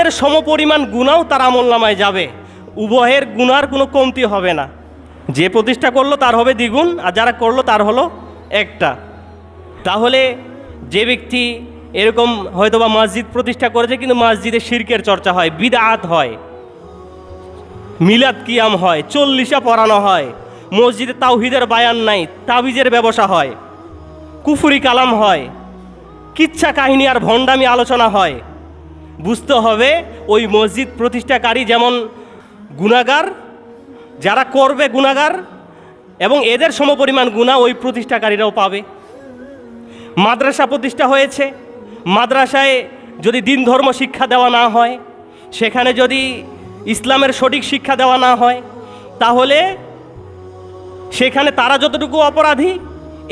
এদের সমপরিমাণ গুনাও তার আমলনামায় যাবে, উভয়ের গুনার কোনো কমতি হবে না। যে প্রতিষ্ঠা করলো তার হবে দ্বিগুণ, আর যারা করলো তার হলো একটা। তাহলে যে ব্যক্তি এরকম হয়তোবা মসজিদ প্রতিষ্ঠা করেছে কিন্তু মসজিদে শিরকের চর্চা হয়, বিদআত হয়, মিলাদ কিয়াম হয়, চল্লিশা পড়ানো হয়, মসজিদে তাওহীদের বায়ান নাই, তাবিজের ব্যবসা হয়, কুফরি কালাম হয়, কিচ্ছা কাহিনী আর ভণ্ডামি আলোচনা হয়, বুঝতে হবে ওই মসজিদ প্রতিষ্ঠাকারী যেমন গুনাহগার, যারা করবে গুনাহগার, এবং এদের সমপরিমাণ গুনাহ ওই প্রতিষ্ঠাকারীরাও পাবে। মাদ্রাসা প্রতিষ্ঠা হয়েছে, মাদ্রাসায় যদি দিন ধর্ম শিক্ষা দেওয়া না হয়, সেখানে যদি ইসলামের সঠিক শিক্ষা দেওয়া না হয়, তাহলে সেখানে তারা যতটুকু অপরাধী,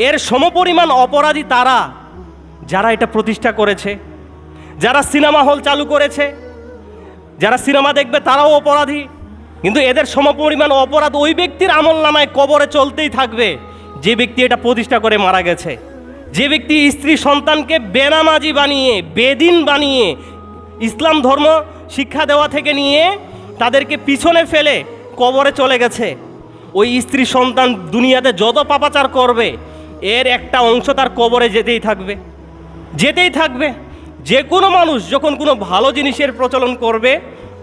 এর সমপরিমাণ অপরাধী তারা যারা এটা প্রতিষ্ঠা করেছে। যারা সিনেমা হল চালু করেছে, যারা সিনেমা দেখবে তারাও অপরাধী, কিন্তু এদের সমপরিমাণ অপরাধ ওই ব্যক্তির আমলনামায় কবরে চলতেই থাকবে যে ব্যক্তি এটা প্রতিষ্ঠা করে মারা গেছে। যে ব্যক্তি স্ত্রী সন্তানকে বেনামাজি বানিয়ে, বেদিন বানিয়ে, ইসলাম ধর্ম শিক্ষা দেওয়া থেকে নিয়ে তাদেরকে পিছনে ফেলে কবরে চলে গেছে, ওই স্ত্রী সন্তান দুনিয়াতে যত পাপাচার করবে এর একটা অংশ তার কবরে যেতেই থাকবে, যেতেই থাকবে। যে কোনো মানুষ যখন কোনো ভালো জিনিসের প্রচলন করবে,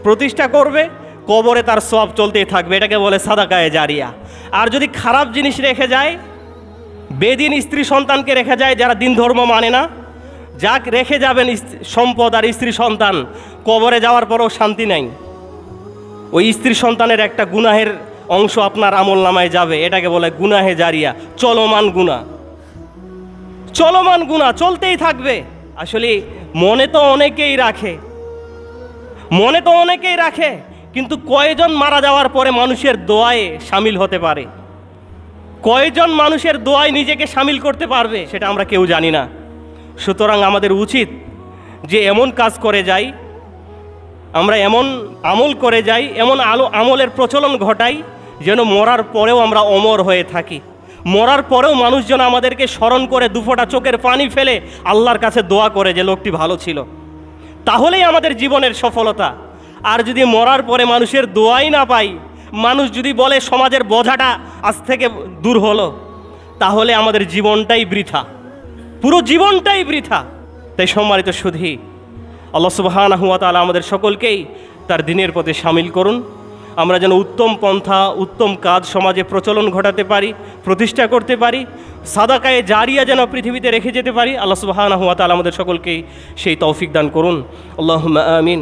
প্রতিষ্ঠা করবে, কবরে তার সওয়াব চলতেই থাকবে, এটাকে বলে সাদাকায়ে জারিয়া। আর যদি খারাপ জিনিস রেখে যায়, বেদিন স্ত্রী সন্তানকে রেখে যায় যারা দিন ধর্ম মানে না, যাক রেখে যাবেন সম্পদ আর স্ত্রী সন্তান, কবরে যাওয়ার পরেও শান্তি নাই, ওই স্ত্রী সন্তানের একটা গুনাহের অংশ আপনার আমলনামায় যাবে, এটাকে বলে গুনাহে জারিয়া, চলমান গুনাহ, চলমান গুনাহ চলতেই থাকবে। আসলে মনে তো অনেকেই রাখে, মনে তো অনেকেই রাখে, কিন্তু কয়জন মারা যাওয়ার পরে মানুষের দোয়ায় শামিল হতে পারে, কয়জন মানুষের দোয়ায় নিজেকে শামিল করতে পারবে সেটা আমরা কেউ জানি না। সুতরাং আমাদের উচিত যে এমন কাজ করে যাই, আমরা এমন আমল করে যাই, এমন আমলের প্রচলন ঘটাই যেন মরার পরেও আমরা অমর হয়ে থাকি, মরার পরেও মানুষজন আমাদেরকে স্মরণ করে দুফোঁটা চোখের পানি ফেলে আল্লাহর কাছে দোয়া করে যে লোকটি ভালো ছিল। তাহলেই আমাদের জীবনের সফলতা। আর যদি মরার পরে মানুষের দোয়াই না পাই, মানুষ যদি বলে সমাজের বোঝাটা আজ থেকে দূর হলো, তাহলে আমাদের জীবনটাই বৃথা, পুরো জীবনটাই বৃথা। তাই সম্মানিত সুধী, আল্লাহ সুবহানাহু ওয়া তাআলা আমাদের সকলকেই তার দ্বীনের পথে শামিল করুন। আমরা যেন উত্তম পন্থা, উত্তম কাজ সমাজে প্রচলন ঘটাতে পারি, প্রতিষ্ঠা করতে পারি, সাদাকায়ে জারিয়া যেন পৃথিবীতে রেখে যেতে পারি। আল্লাহ সুবহানাহু ওয়া তাআলা আমাদের সকলকেই সেই তৌফিক দান করুন। আল্লাহুম্মা আমিন।